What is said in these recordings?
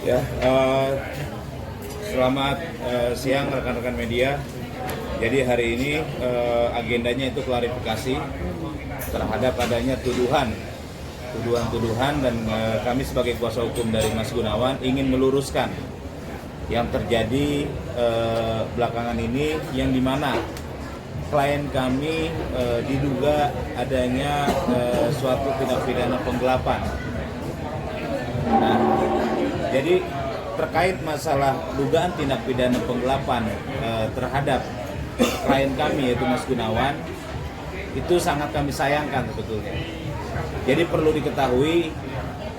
Ya, selamat siang rekan-rekan media. Jadi hari ini agendanya itu klarifikasi terhadap adanya tuduhan dan kami sebagai kuasa hukum dari Mas Gunawan ingin meluruskan yang terjadi belakangan ini, yang dimana klien kami diduga adanya suatu tindak pidana penggelapan. Nah, jadi terkait masalah dugaan tindak pidana penggelapan terhadap klien kami yaitu Mas Gunawan, itu sangat kami sayangkan sebetulnya. Jadi perlu diketahui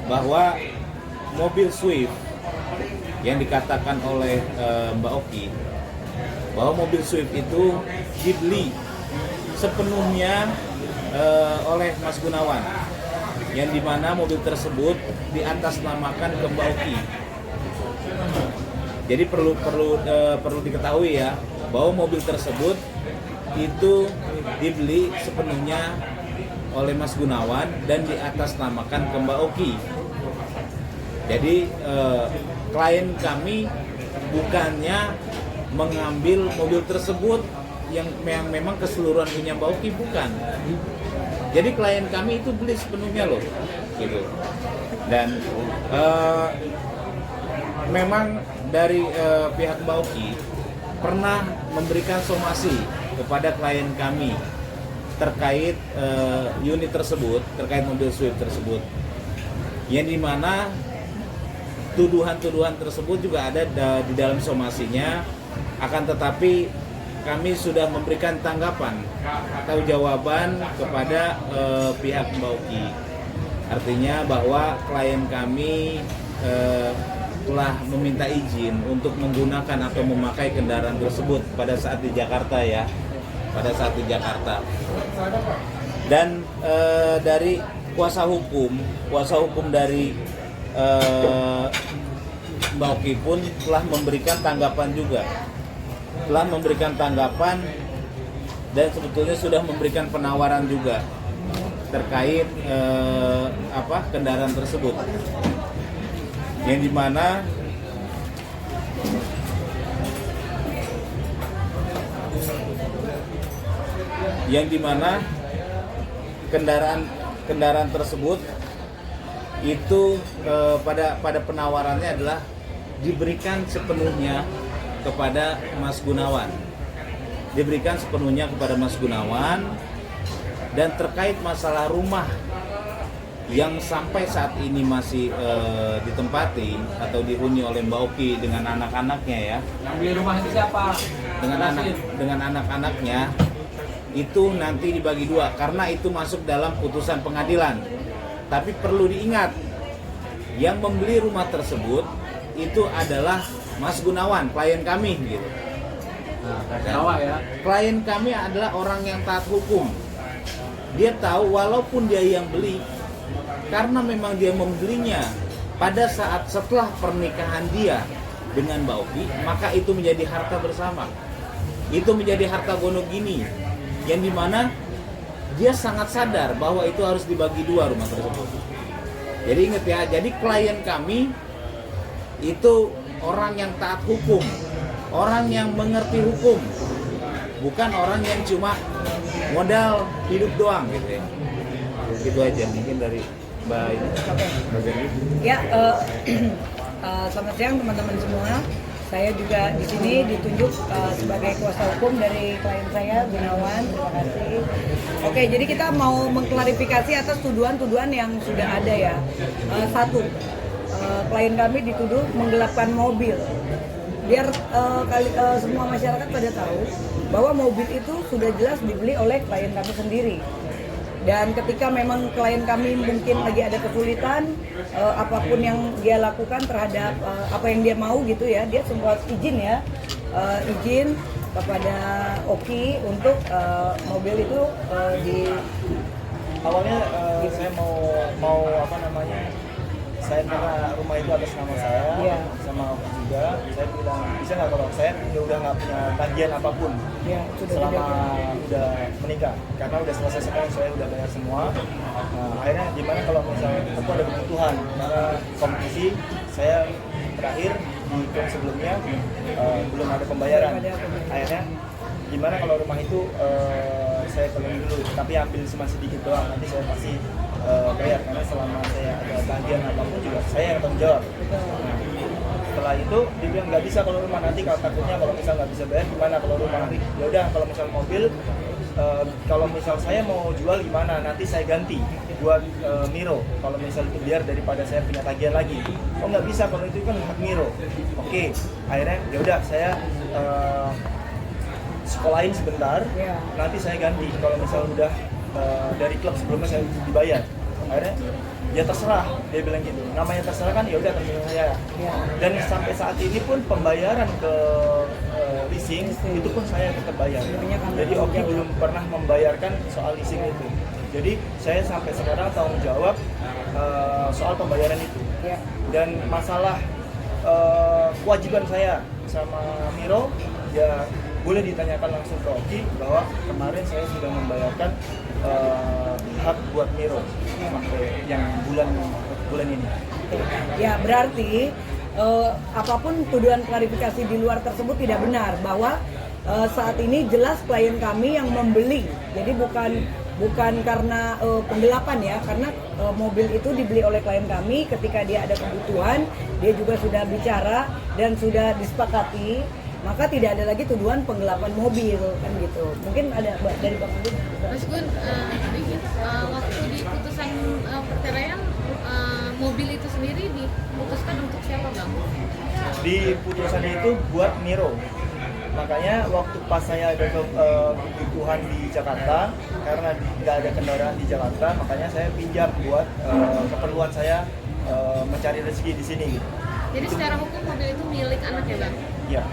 bahwa mobil Swift yang dikatakan oleh Mbak Oki, bahwa mobil Swift itu dibeli sepenuhnya oleh Mas Gunawan, yang dimana mobil tersebut diatasnamakan ke Mbak Oki. Jadi perlu diketahui ya, bahwa mobil tersebut itu dibeli sepenuhnya oleh Mas Gunawan dan diatasnamakan ke Mbak Oki. Jadi klien kami bukannya mengambil mobil tersebut yang memang keseluruhan punya Mbak Oki, bukan. Jadi klien kami itu beli sepenuhnya loh, gitu. Dan memang dari pihak Mbak Oki pernah memberikan somasi kepada klien kami terkait unit tersebut, terkait mobil Swift tersebut, yang dimana tuduhan-tuduhan tersebut juga ada di dalam somasinya. Akan tetapi kami sudah memberikan tanggapan atau jawaban kepada pihak Mbak Oki. Artinya bahwa klien kami telah meminta izin untuk menggunakan atau memakai kendaraan tersebut pada saat di Jakarta ya, pada saat di Jakarta. Dan dari kuasa hukum dari Mbak Oki pun telah memberikan tanggapan juga, dan sebetulnya sudah memberikan penawaran juga terkait kendaraan tersebut, yang dimana kendaraan tersebut itu pada penawarannya adalah diberikan sepenuhnya kepada Mas Gunawan. Dan terkait masalah rumah yang sampai saat ini masih ditempati atau dihuni oleh Mbak Oki dengan anak-anaknya ya. Yang beli rumah itu siapa? Dengan anak-anaknya itu nanti dibagi dua karena itu masuk dalam putusan pengadilan. Tapi perlu diingat, yang membeli rumah tersebut itu adalah Mas Gunawan, klien kami gitu. Klien kami adalah orang yang taat hukum. Dia tahu walaupun dia yang beli, karena memang dia membelinya pada saat setelah pernikahan dia dengan Mbak Oki, maka itu menjadi harta bersama. Itu menjadi harta gonogini, yang dimana dia sangat sadar bahwa itu harus dibagi dua rumah tersebut. Jadi ingat ya, jadi klien kami itu orang yang taat hukum, orang yang mengerti hukum, bukan orang yang cuma modal hidup doang gitu ya. Gitu aja mungkin dari Mbak ini. Ya, selamat siang teman-teman semua. Saya juga di sini ditunjuk sebagai kuasa hukum dari klien saya, Gunawan. Terima kasih. Oke, jadi kita mau mengklarifikasi atas tuduhan-tuduhan yang sudah ada ya. Satu, klien kami dituduh menggelapkan mobil. Biar semua masyarakat pada tahu bahwa mobil itu sudah jelas dibeli oleh klien kami sendiri. Dan ketika memang klien kami mungkin lagi ada kesulitan, apapun yang dia lakukan terhadap apa yang dia mau gitu ya, dia sempat izin ya, izin kepada Oki untuk mobil itu awalnya saya mau saya karena rumah itu atas nama saya, Iya. sama juga, saya bilang bisa nggak kalau saya udah nggak punya tagihan apapun Ya, sudah selama tidak. udah menikah, karena udah selesai semua, saya udah bayar semua. Nah, akhirnya gimana kalau misalnya aku ada kebutuhan, karena kompetisi saya terakhir di klub sebelumnya belum ada pembayaran. Belum ada pembayaran. Akhirnya gimana kalau rumah itu saya tolong dulu, tapi ambil cuma sedikit doang, nanti saya pasti bayar, karena selama saya ada tagihan apapun juga saya yang tanggung jawab. Nah, setelah itu dia bilang nggak bisa kalau rumah, nanti kalau takutnya kalau misal nggak bisa bayar gimana kalau rumah. Ya udah, kalau misal mobil kalau misal saya mau jual gimana, nanti saya ganti buat Miro kalau misal itu, biar daripada saya punya tagihan lagi. Oh nggak bisa, kalau itu kan hak Miro. Oke, akhirnya ya udah saya sekolahin sebentar, Ya. nanti saya ganti kalau misal udah dari klub sebelumnya saya dibayar. Akhirnya ya terserah, dia bilang gitu, namanya terserah kan, ya udah terserah saya. Ya. Dan sampai saat ini pun pembayaran ke leasing itu pun saya tetap bayar. Sebenarnya kan Jadi tanggung Oki jawab. belum pernah membayarkan soal leasing itu. Jadi saya sampai sekarang tanggung jawab soal pembayaran itu. Ya. Dan masalah kewajiban saya sama Miro, ya boleh ditanyakan langsung ke Oki bahwa kemarin saya sudah membayarkan hak buat Miro sampai yang bulan ini. Ya, berarti apapun tuduhan klarifikasi di luar tersebut tidak benar, bahwa saat ini jelas klien kami yang membeli. Jadi bukan karena penggelapan ya, karena mobil itu dibeli oleh klien kami ketika dia ada kebutuhan, dia juga sudah bicara dan sudah disepakati, maka tidak ada lagi tuduhan penggelapan mobil kan gitu. Mungkin ada dari Bang Andi. Mas Gun, sedikit waktu di putusan perceraian mobil itu sendiri diputuskan untuk siapa Bang? Di putusan itu buat Miro. Makanya waktu pas saya ada kebutuhan di Jakarta, karena nggak ada kendaraan di Jakarta, makanya saya pinjam buat keperluan saya mencari rezeki di sini. Jadi secara hukum mobil itu milik anak ya Bang? Ya.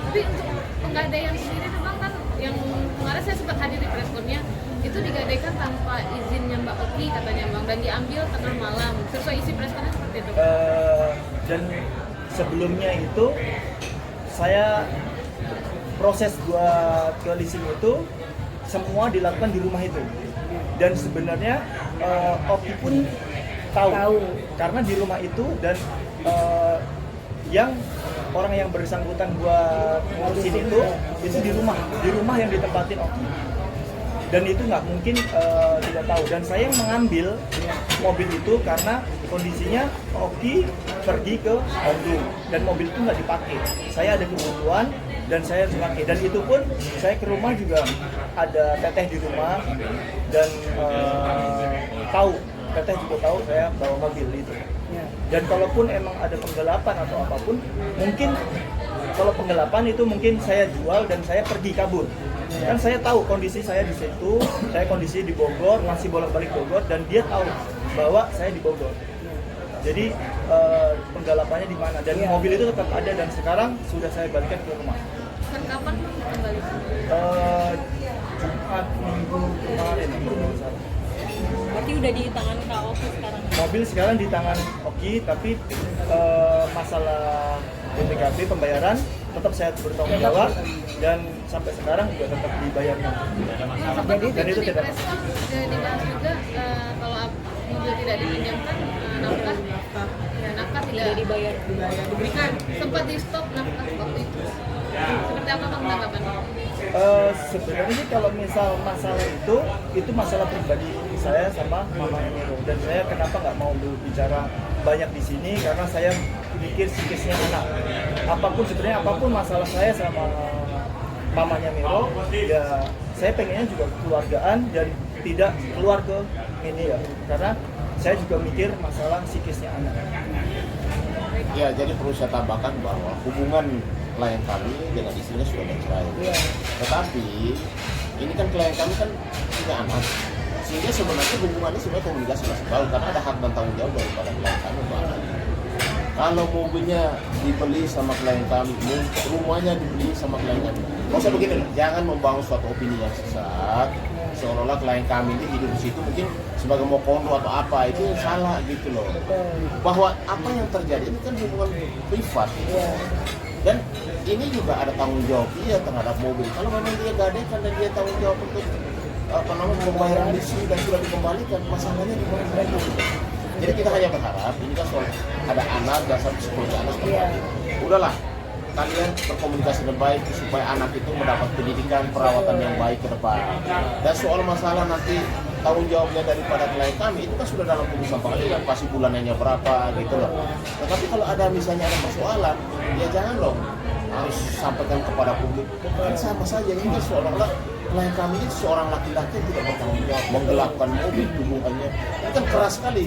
Tapi untuk penggadaian sendiri tuh Bang, kan yang kemarin saya sempat hadir di preskonnya, itu digadaikan tanpa izinnya Mbak Oki katanya Bang, dan diambil tengah malam. Sesuai isi preskonnya seperti itu. Dan sebelumnya itu saya proses buat ke leasing itu semua dilakukan di rumah itu. Dan sebenarnya Oki pun tahu karena di rumah itu, dan yang orang yang bersangkutan buat ngurusin itu di rumah yang ditempatin Oki, dan itu nggak mungkin tidak tahu. Dan saya yang mengambil mobil itu karena kondisinya Oki pergi ke Bandung dan mobil itu nggak dipakai. Saya ada kebutuhan dan saya harus pakai, dan itu pun saya ke rumah juga ada teteh di rumah, dan teteh juga tahu saya bawa mobil itu. Ya. Dan kalaupun emang ada penggelapan atau apapun, mungkin kalau penggelapan itu mungkin saya jual dan saya pergi kabur. Kan saya tahu kondisi saya di situ, saya kondisi di Bogor, masih bolak-balik Bogor, dan dia tahu bahwa saya di Bogor. Jadi penggelapannya di mana, dan mobil itu tetap ada, dan sekarang sudah saya balikan ke rumah. Kan kapan kembali? Jumat minggu kemarin kalau nggak salah. Berarti udah di tangan Kak Oki sekarang. Mobil sekarang di tangan Oki, tapi masalah BPKB pembayaran tetap saya bertanggung jawab, dan sampai sekarang juga tetap dibayarnya. Sempat Dan itu di tidak. preskon sudah dibahas juga kalau mobil tidak dipinjamkan nafkah tidak dibayar. diberikan. Sempat di stop nafkah waktu itu. Seperti apa Bang tanggapan? Sebenarnya sih kalau misal masalah itu masalah pribadi saya sama mamanya Miro, dan saya kenapa nggak mau berbicara banyak di sini, karena saya mikir psikisnya anak. Apapun masalah saya sama mamanya Miro, ya saya pengennya juga kekeluargaan dan tidak keluar ke media, karena saya juga mikir masalah psikisnya anak. Ya, jadi perlu saya tambahkan bahwa hubungan klien kami dengan istrinya sudah bercerai. Iya. Tetapi ini kan klien kami kan punya anak, sehingga sebenarnya hubungannya sebenarnya komunikasi masih bagus karena ada hak dan tanggung jawab daripada klien kami untuk anaknya. Kalau mobilnya dibeli sama klien kami, rumahnya dibeli sama klien kami, nggak usah begini loh, jangan membangun suatu opini yang sesat, seolah-olah klien kami ini hidup di situ mungkin sebagai mau kondo atau apa, itu salah gitu loh. Bahwa apa yang terjadi ini kan hubungan privat gitu. Dan ini juga ada tanggung jawab dia terhadap mobil. Kalau memang dia gadaikan dan dia tanggung jawab untuk pembayaran leasing dan sudah dikembalikan, masalahnya di mana? Jadi kita hanya berharap ini kan soal ada anak dan sampai sekolah anak udahlah, kalian berkomunikasi dengan baik supaya anak itu mendapat pendidikan perawatan yang baik ke depan. Dan soal masalah nanti tanggung jawabnya daripada klien kami itu kan sudah dalam putusan pengadilan, pasti bulanannya berapa gitu loh. Tetapi kalau ada misalnya ada persoalan, ya jangan dong harus sampaikan kepada publik. Kan sama saja ini kan seolah-olah klien kami ini seorang laki-laki yang tidak bertanggung jawab, menggelapkan mobil tubuhannya. Itu kan keras sekali.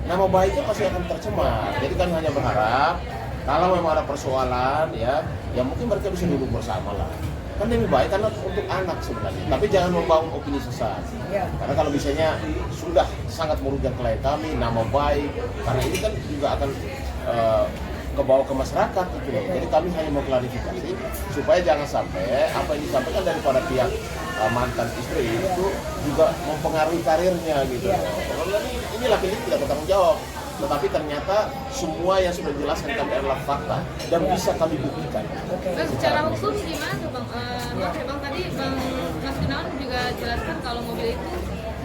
Nama baiknya pasti akan tercemar. Jadi kan hanya berharap kalau memang ada persoalan ya mungkin mereka bisa duduk bersama lah. Kan lebih baik karena untuk anak sebenarnya. Tapi jangan membangun opini sesat. Karena kalau misalnya sudah sangat merugikan klien kami, nama baik, karena ini kan juga akan kebawa ke masyarakat gitu loh. Jadi kami hanya mau klarifikasi supaya jangan sampai apa yang disampaikan daripada pihak mantan istri itu juga mempengaruhi karirnya gitu loh. Kalau ini laki-laki tidak bertanggung jawab, tetapi ternyata semua yang sudah dijelaskan kami adalah fakta dan bisa kami buktikan. Bang, secara hukum gimana tuh Bang? Bang tadi Bang Mas Gunawan juga jelaskan kalau mobil itu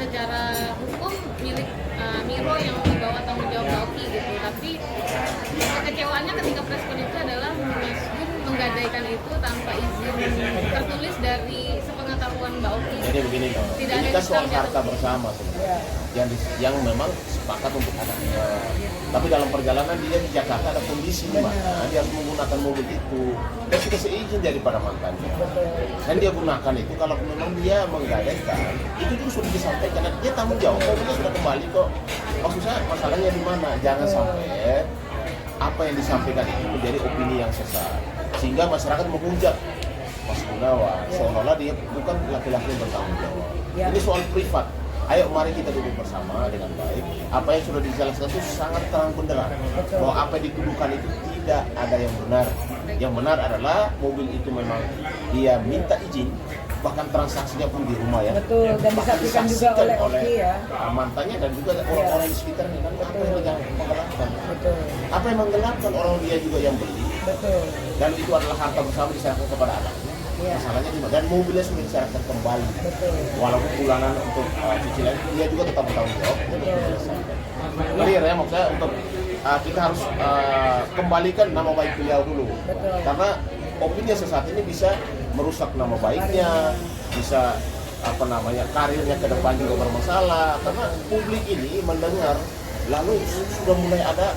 secara hukum milik Miro yang dibawa tanggung jawab Mbak Oki gitu. Tapi kekecewaannya ketika preskon itu adalah Mas Gun menggadaikan itu tanpa izin tertulis dari sepengetahuan Mbak Oki. Jadi begini, Tidak ini ada kan soal diskon harta gitu. bersama sebenarnya. Yang memang sepakat untuk anaknya. Tapi dalam perjalanan dia di Jakarta ada kondisi di mana dia harus menggunakan mobil itu. Dia sudah seizin daripada mantannya. Dan dia gunakan itu kalau memang dia menggadaikan, itu juga sudah disampaikan. Dan dia tanggung jawab, mobilnya sudah kembali kok. Maksudnya masalahnya di mana? Jangan sampai apa yang disampaikan itu menjadi opini yang sesat. Sehingga masyarakat menghujat Mas Gunawan, seolah-olah dia bukan laki-laki yang bertanggung jawab. Ini soal privat. Ayo mari kita duduk bersama dengan baik. Apa yang sudah dijelaskan itu sangat terang benderang bahwa apa yang dituduhkan itu tidak ada yang benar. Yang benar adalah mobil itu memang dia minta izin, bahkan transaksinya pun di rumah ya. Betul, dan Bahkan disaksikan juga oleh Oki ya. mantannya dan juga orang-orang di sekitarnya kan apa yang menggelapkan. Betul. Apa yang menggelapkan orang dia juga yang beli. Betul. Dan itu adalah harta bersama diserahkan kepada anaknya. Masalahnya di mana? Dan mobilnya sudah diserahkan kembali. Betul. Walaupun bulanan untuk cicilan dia juga tetap bertanggung jawab untuk menyelesaikan. Clear ya maksudnya untuk kita harus kembalikan nama baik beliau dulu. Betul. Karena opini sesat ini bisa merusak nama baiknya, bisa karirnya ke depan juga bermasalah. Karena publik ini mendengar lalu sudah mulai ada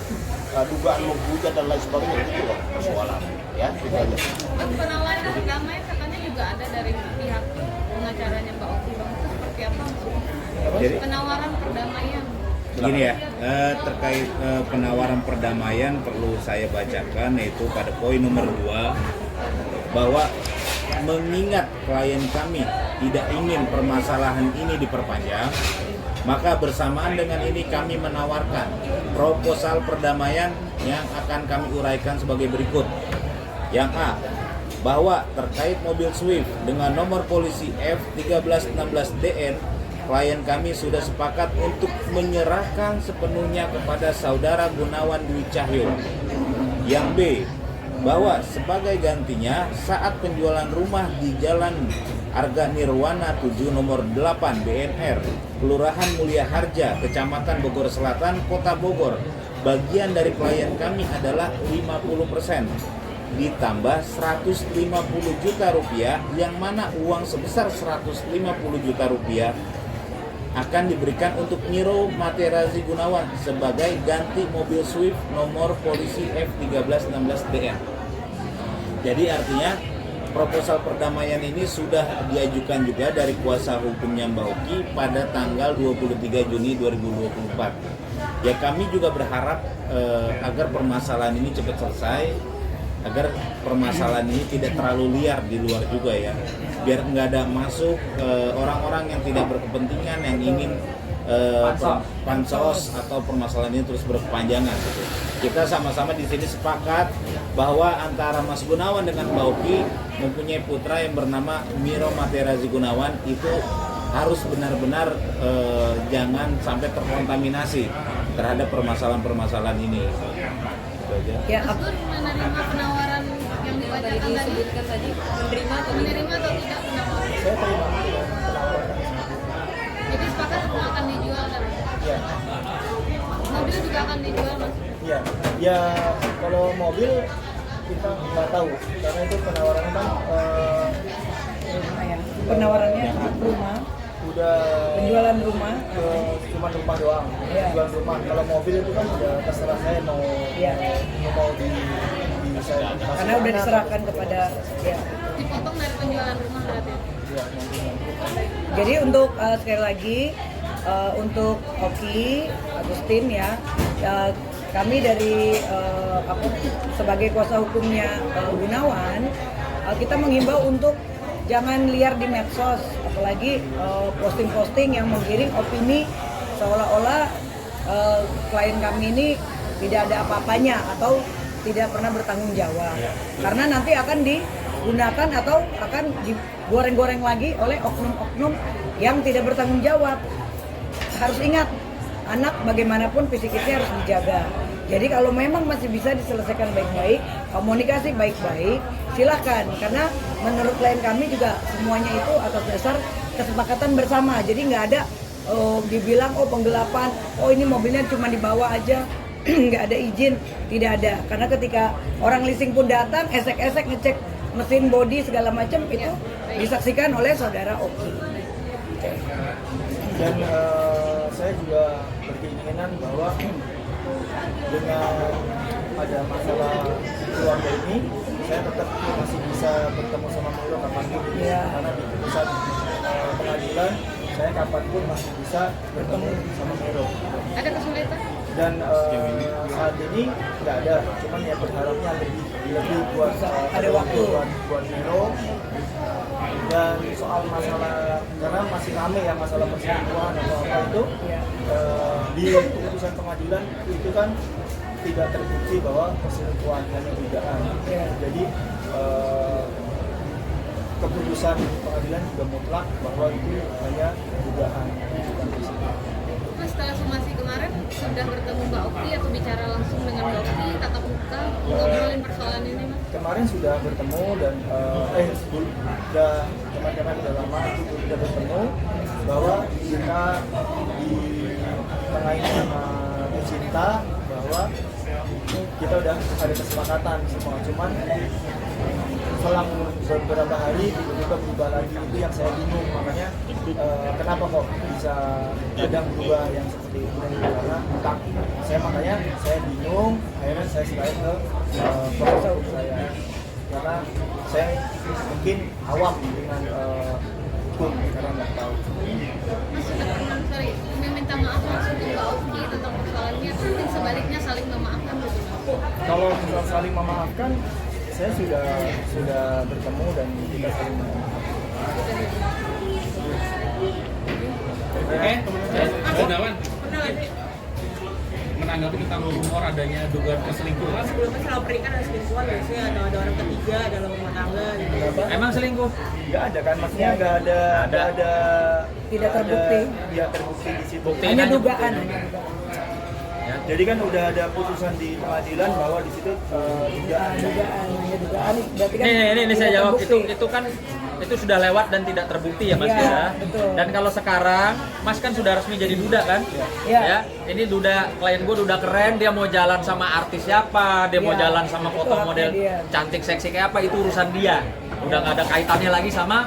dugaan menghujat dan lain sebagainya, itu loh persoalan ya itu aja. Penawaran perdamaian katanya juga ada dari pihak pengacaranya Mbak Oki. Bang, itu seperti apa maksudnya? Jadi Penawaran perdamaian. gini ya, terkait penawaran perdamaian perlu saya bacakan, yaitu pada poin nomor 2 bahwa mengingat klien kami tidak ingin permasalahan ini diperpanjang, maka bersamaan dengan ini kami menawarkan proposal perdamaian yang akan kami uraikan sebagai berikut. Yang A, bahwa terkait mobil Swift dengan nomor polisi F1316DN, klien kami sudah sepakat untuk menyerahkan sepenuhnya kepada saudara Gunawan Dwi Cahyo. Yang B, bahwa sebagai gantinya saat penjualan rumah di Jalan Arga Nirwana 7 nomor 8 BNR, Kelurahan Mulia Harja, Kecamatan Bogor Selatan, Kota Bogor, bagian dari klien kami adalah 50%. Ditambah 150 juta rupiah, yang mana uang sebesar 150 juta rupiah akan diberikan untuk Miro Materazi Gunawan sebagai ganti mobil Swift nomor polisi F1316DN. Jadi artinya proposal perdamaian ini sudah diajukan juga dari kuasa hukumnya Mbak Oki pada tanggal 23 Juni 2024. Ya kami juga berharap agar permasalahan ini cepat selesai, agar permasalahan ini tidak terlalu liar di luar juga ya, biar nggak ada masuk orang-orang yang tidak berkepentingan yang ingin pansos atau permasalahan ini terus berkepanjangan gitu. Kita sama-sama di sini sepakat bahwa antara Mas Gunawan dengan Mbak Oki mempunyai putra yang bernama Miro Materazi Gunawan, itu harus benar-benar jangan sampai terkontaminasi terhadap permasalahan-permasalahan ini. Itu aja. Ya, Mas Gun menerima penawaran yang dibacakan tadi, disebutkan tadi menerima atau tidak? menerima atau tidak penawaran? Saya terima penawaran. Jadi sepakat semua akan dijual kan? Ya, Mobil juga akan dijual mas? ya, ya. Kalau mobil kita nggak tahu karena itu penawarannya kan ya. Penawarannya rumah, udah penjualan rumah. cuma rumah doang. Iya. Jual rumah. Kalau mobil itu kan udah terserah saya mau Iya. mau di saya kasih Karena udah mana, diserahkan kepada ya. Dipotong dari penjualan rumah berarti? ya, nanti. Jadi untuk sekali lagi untuk Oki Agustin ya, kami dari sebagai kuasa hukumnya Gunawan, kita menghimbau untuk jangan liar di medsos, apalagi posting-posting yang menggiring opini seolah-olah klien kami ini tidak ada apa-apanya atau tidak pernah bertanggung jawab. Karena nanti akan digunakan atau akan digoreng-goreng lagi oleh oknum-oknum yang tidak bertanggung jawab. Harus ingat, anak bagaimanapun fisiknya harus dijaga. Jadi kalau memang masih bisa diselesaikan baik-baik, komunikasi baik-baik, silahkan. Karena menurut klien kami juga semuanya itu atas dasar kesepakatan bersama. Jadi nggak ada dibilang penggelapan, ini mobilnya cuma dibawa aja, nggak ada izin, tidak ada. Karena ketika orang leasing pun datang, esek-esek ngecek mesin, bodi segala macam itu disaksikan oleh saudara Oki. Dan saya juga berkeinginan bahwa dengan ada masalah keluarga ini, saya tetap masih bisa bertemu sama Milo kapanpun. Iya. Karena di putusan pengadilan, saya kapanpun masih bisa bertemu sama Milo. Ada kesulitan? Dan saat ini nggak ada, cuman ya berharapnya lebih buat Ada waktu. buat Milo. Dan soal masalah, karena masih rame ya masalah perselingkuhan atau apa itu, di keputusan pengadilan itu kan tidak terbukti bahwa perselingkuhan hanya dugaan. Jadi keputusan pengadilan juga mutlak bahwa itu hanya dugaan, bukan perselingkuhan. Mas setelah somasi kemarin sudah bertemu Mbak Oki atau bicara langsung dengan Mbak Oki, tatap muka, ngobrolin persoalan ini mas? Kemarin sudah bertemu dan teman-teman udah lama itu sudah bertemu bahwa kita ditengahin sama Cinta bahwa kita udah ada kesepakatan semua, cuman selang beberapa hari tiba-tiba berubah lagi, itu yang saya bingung. Makanya kenapa kok bisa kadang berubah yang seperti itu, karena makanya saya bingung. Akhirnya saya serahin ke kuasa hukum saya, karena saya mungkin awam dengan hukum karena nggak tahu. Mas sudah pernah meminta maaf langsung ke Mbak Oki tentang persoalannya, mungkin sebaliknya saling memaafkan gitu mas? Kalau misal saling memaafkan, saya sudah bertemu dan kita saling memaafkan. Oke, Gunawan, menanggapi tentang rumor adanya dugaan perselingkuhan. Sebelumnya selalu pernikahan ada selingkuhan, biasanya ada orang ketiga dalam rumah tangga gitu. Emang selingkuh? Nggak ada kan, maksudnya nggak ada Tidak terbukti. Tidak terbukti di situ. Bukti. Hanya Hanya dugaan. Jadi kan udah ada putusan di pengadilan bahwa di situ dugaan. Hanya dugaan. Berarti kan Ini saya tidak jawab, terbukti. itu kan itu sudah lewat dan tidak terbukti ya Mas Iya, ya. betul. Dan kalau sekarang Mas kan sudah resmi jadi duda kan? Iya. Ya, ini duda, klien gue duda keren, dia mau jalan sama artis siapa, dia mau Iya, jalan sama itu foto haknya model dia. cantik seksi kayak apa, itu urusan dia. Udah nggak ada kaitannya lagi sama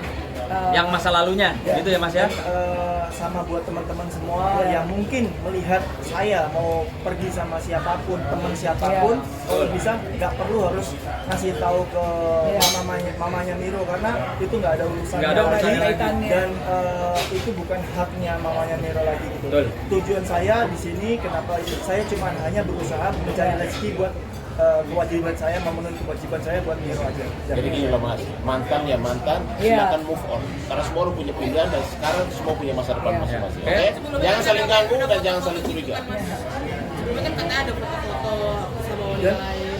yang masa lalunya, gitu ya Mas ya. Dan, sama buat teman-teman semua yang mungkin melihat saya mau pergi sama siapapun, teman siapapun, kalau bisa nggak perlu harus ngasih tahu ke mamanya Miro, karena itu nggak ada urusannya Nggak ada urusannya lagi. lagi. Dan itu bukan haknya mamanya Miro lagi gitu. Betul. Tujuan saya di sini kenapa saya cuma hanya berusaha mencari rezeki buat kewajiban saya, memenuhi kewajiban saya buat Miro aja. Jadi gini loh Mas, mantan ya mantan, Iya. silakan move on. Karena semua orang punya pilihan dan sekarang semua punya masa depan Iya. masing-masing. Oke. Oke? Jangan saling ganggu dan jangan saling curiga. Sebelumnya kan katanya ada foto-foto sama wanita Dan lain.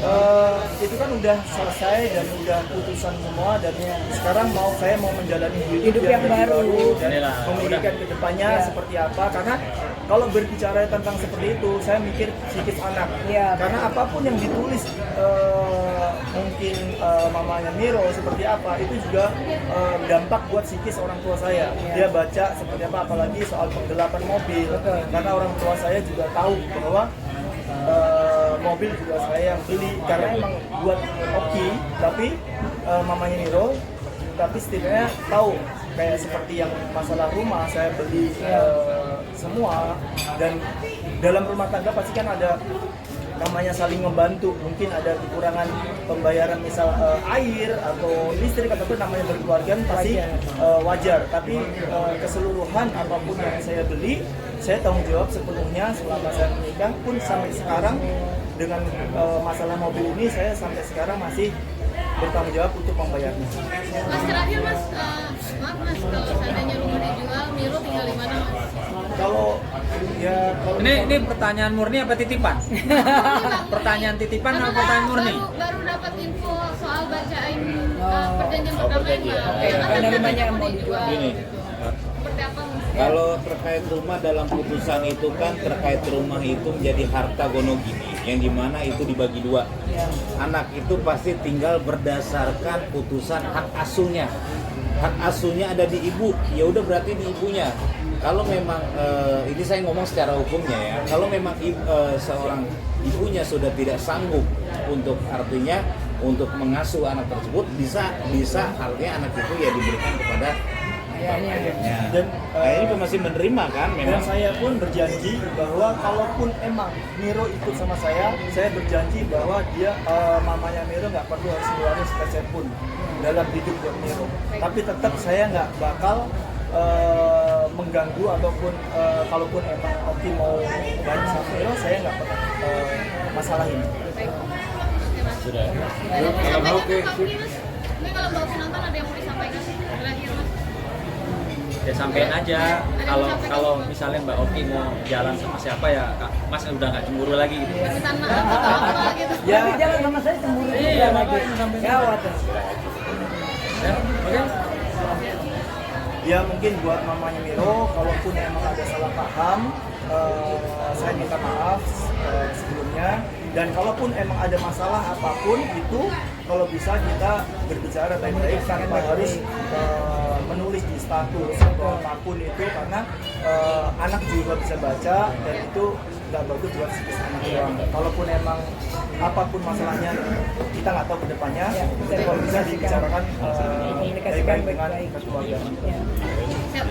itu kan udah selesai dan udah putusan semua dan sekarang saya mau menjalani Hidup yang lebih baru. dan Inilah, memikirkan ke depannya Ya. seperti apa, karena kalau berbicara tentang seperti itu saya mikir psikis anak. Ya. Karena apapun yang ditulis mungkin mamanya Miro seperti apa itu juga dampak buat psikis orang tua saya. Dia baca seperti apa, apalagi soal penggelapan mobil. Betul. Karena orang tua saya juga tahu bahwa mobil juga saya yang beli karena emang buat Oki, tapi mamanya Miro, tapi setidaknya tahu kayak seperti yang masalah rumah saya beli semua, dan dalam rumah tangga pasti kan ada namanya saling membantu. Mungkin ada kekurangan pembayaran misal air atau listrik ataupun namanya berkeluarga pasti wajar. Tapi keseluruhan apapun yang saya beli, saya tanggung jawab sepenuhnya selama saya menikah pun sampai sekarang. Dengan masalah mobil ini saya sampai sekarang masih bertanggung jawab untuk membayarnya. Mas terakhir mas, maaf mas, kalau seandainya rumah dijual, Miro tinggal di mana mas? Kalau Ini pertanyaan murni apa titipan? Pertanyaan titipan atau pertanyaan murni? Baru dapat info soal bacain perjanjian Oh, perdamaian perjanjian. mas. Oke, Kan ada ada rumahnya yang rumah mau dijual. Gini, Seperti apa mas? kalau terkait rumah dalam putusan itu kan terkait rumah itu menjadi harta gonogini yang dimana itu dibagi dua. Ya. Anak itu pasti tinggal berdasarkan putusan hak asuhnya. Hak asuhnya ada di ibu, ya udah berarti di ibunya. Kalau memang ini saya ngomong secara hukumnya ya. Kalau memang seorang ibunya sudah tidak sanggup untuk artinya untuk mengasuh anak tersebut, bisa artinya anak itu ya diberikan kepada Ayahnya. dan ini masih menerima kan dan memang. saya pun berjanji bahwa kalaupun emang Miro ikut sama saya berjanji bahwa dia mamanya Miro nggak perlu harus ngeluarin sepeser pun dalam hidup buat Miro. Tapi tetap saya nggak bakal mengganggu ataupun kalaupun emang Oki mau banyak sama Miro, saya nggak pernah masalahin. Baik. Oke mas. Sudah. Ada yang mau disampaikan ke Mbak Oki mas? Ini kalau Mbak Oki nonton ada yang mau disampaikan terakhir mas? Ya sampein aja. Kalau misalnya Mbak Oki mau jalan sama siapa ya, Mas udah nggak cemburu lagi gitu. Permintaan maaf atau apa gitu? Ya. Tapi jangan sama saya cemburu Iya, juga lagi. makanya sampai- Gawat. Ya, oke. Ya mungkin buat mamanya Miro, kalaupun emang ada salah paham, saya minta maaf sebelumnya. Dan kalaupun emang ada masalah apapun itu, kalau bisa kita berbicara baik-baik tanpa harus menulis di status atau apapun itu, karena anak juga bisa baca dan itu nggak bagus buat psikis anak doang. Kalaupun emang apapun masalahnya kita nggak tahu kedepannya, jadi kalau bisa dibicarakan Komunikasikan baik-baik dengan baik-baik. keluarga. Ya. Siap.